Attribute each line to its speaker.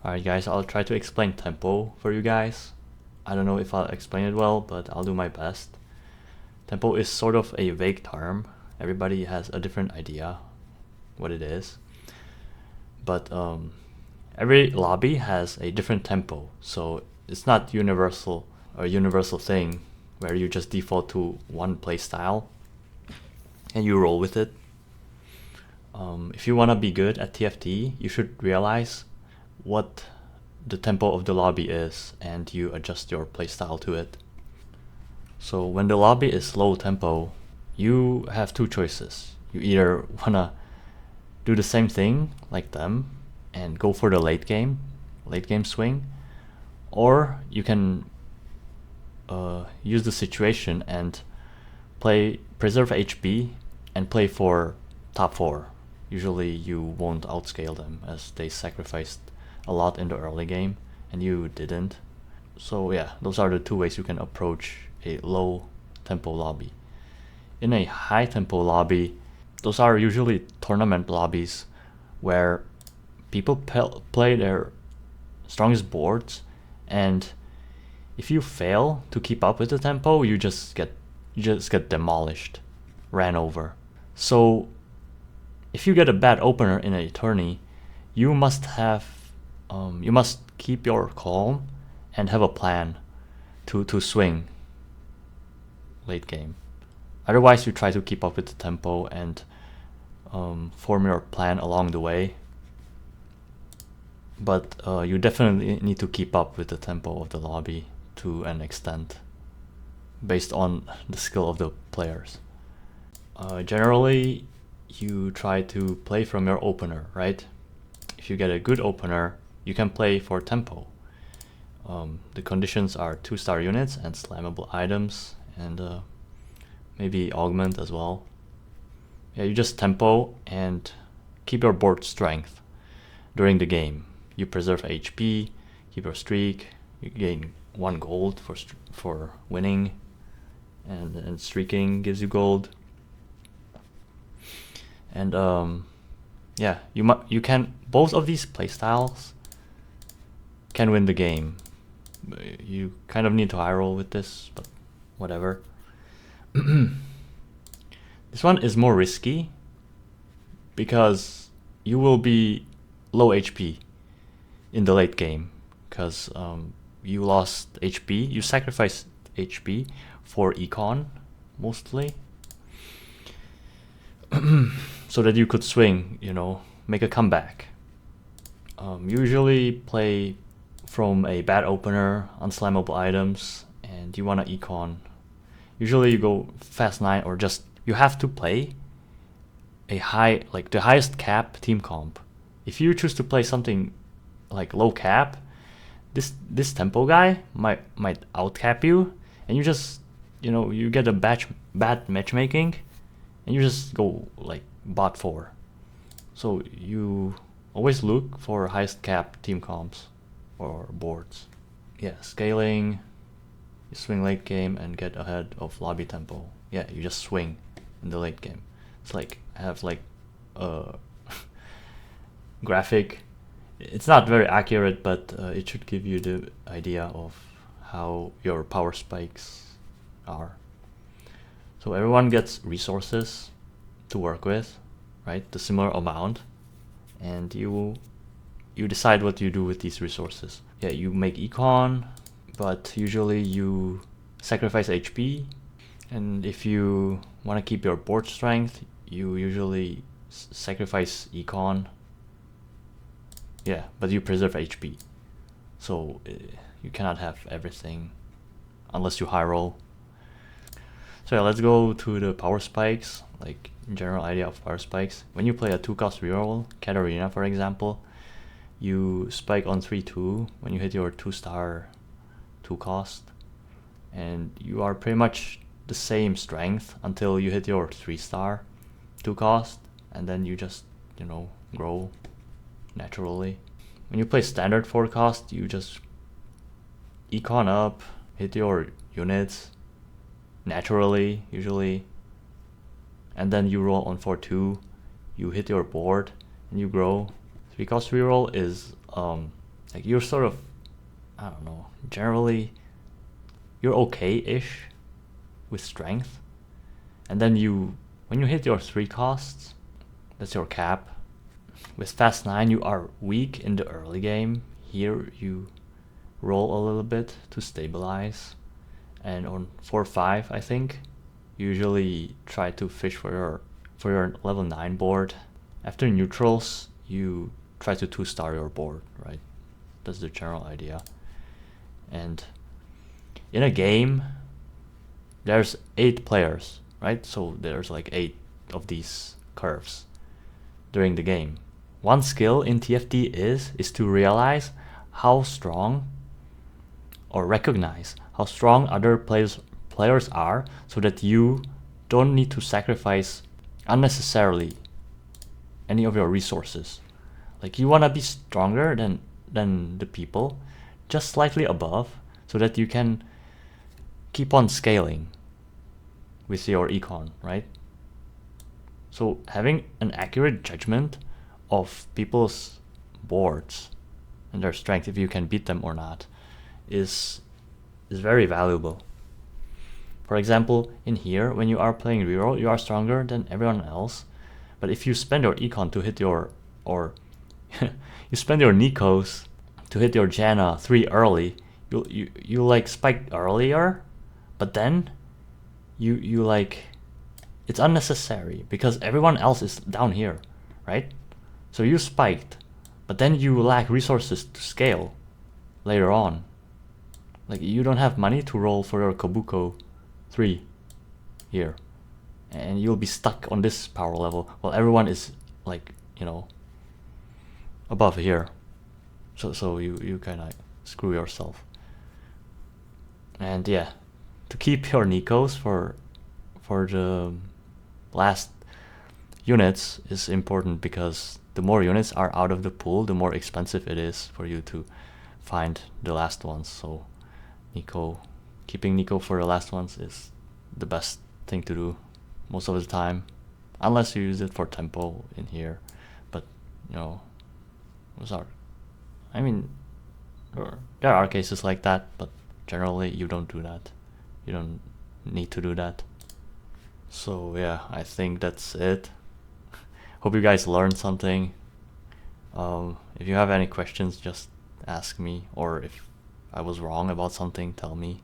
Speaker 1: Alright guys, I'll try to explain tempo for you guys. I don't know if I'll explain it well, but I'll do my best. Tempo is sort of a vague term. Everybody has a different idea what it is. But every lobby has a different tempo, so it's not a universal thing where you just default to one playstyle and you roll with it. If you want to be good at TFT, you should realize what the tempo of the lobby is and you adjust your playstyle to it. So when the lobby is low tempo, you have two choices. You either wanna do the same thing like them and go for the late game swing, or you can use the situation and preserve HP and play for top 4. Usually you won't outscale them as they sacrificed a lot in the early game and you didn't. So yeah, those are the two ways you can approach a low tempo lobby. In a high tempo lobby, those are usually tournament lobbies where people play their strongest boards, and if you fail to keep up with the tempo, you just get demolished, ran over. So if you get a bad opener in a tourney, you must keep your calm and have a plan to swing late game. Otherwise, you try to keep up with the tempo and form your plan along the way. But you definitely need to keep up with the tempo of the lobby to an extent, based on the skill of the players. Generally, you try to play from your opener, right? If you get a good opener, you can play for tempo. The conditions are 2-star units and slammable items, and maybe augment as well. Yeah, you just tempo and keep your board strength during the game. You preserve HP, keep your streak, you gain 1 gold for winning, and streaking gives you gold. And yeah, you can, both of these playstyles can win the game. You kind of need to high roll with this, but whatever. This one is more risky because you will be low HP in the late game because you lost HP, you sacrificed HP for econ mostly, so that you could swing, make a comeback. Usually play from a bad opener, unslammable items, and you want to econ. Usually you go fast 9, or just you have to play a high, like the highest cap team comp. If you choose to play something like low cap, this tempo guy might outcap you, and you just you get a bad matchmaking, and you just go like bot 4. So you always look for highest cap team comps or boards. Yeah, scaling, you swing late game and get ahead of lobby tempo. Yeah, you just swing in the late game. It's like, I have like a graphic. It's not very accurate, but it should give you the idea of how your power spikes are. So everyone gets resources to work with, right? The similar amount, and you decide what you do with these resources. Yeah, you make econ, but usually you sacrifice HP, and if you want to keep your board strength, you usually sacrifice econ. Yeah, but you preserve HP, so you cannot have everything unless you high roll. So yeah, let's go to the power spikes, like general idea of power spikes. When you play a 2-cost reroll, Katarina for example, you spike on 3-2 when you hit your 2-star 2-cost, and you are pretty much the same strength until you hit your 3-star 2-cost, and then you just grow naturally. When you play standard 4-cost, you just econ up, hit your units naturally usually, and then you roll on 4-2, you hit your board and you grow. 3-cost reroll is like you're sort of, I don't know, generally you're okay-ish with strength, and then when you hit your 3 costs, that's your cap. With fast 9 you are weak in the early game. Here you roll a little bit to stabilize, and on 4-5 I think usually try to fish for your level 9 board. After neutrals you try to 2-star your board, right? That's the general idea. And in a game there's 8 players, right? So there's like 8 of these curves during the game. One skill in TFT is to realize how strong, or recognize how strong other players are, so that you don't need to sacrifice unnecessarily any of your resources. Like you want to be stronger than the people, just slightly above, so that you can keep on scaling with your econ, right? So having an accurate judgment of people's boards and their strength, if you can beat them or not, is very valuable. For example, in here, when you are playing reroll, you are stronger than everyone else, but if you spend your econ to hit your, or you spend your Nikos to hit your Janna 3 early, you like spike earlier, but then you like, it's unnecessary because everyone else is down here, right? So you spiked, but then you lack resources to scale later on. Like you don't have money to roll for your Kabuko 3 here, and you'll be stuck on this power level while everyone is like, you know, above here. So you kind of screw yourself. And yeah, to keep your Nikos for the last units is important, because the more units are out of the pool, the more expensive it is for you to find the last ones. So keeping Nico for the last ones is the best thing to do most of the time, unless you use it for tempo in here. But you know, I mean, there are cases like that, but generally you don't do that. You don't need to do that. So yeah, I think that's it. Hope you guys learned something. If you have any questions, just ask me, or if I was wrong about something, tell me.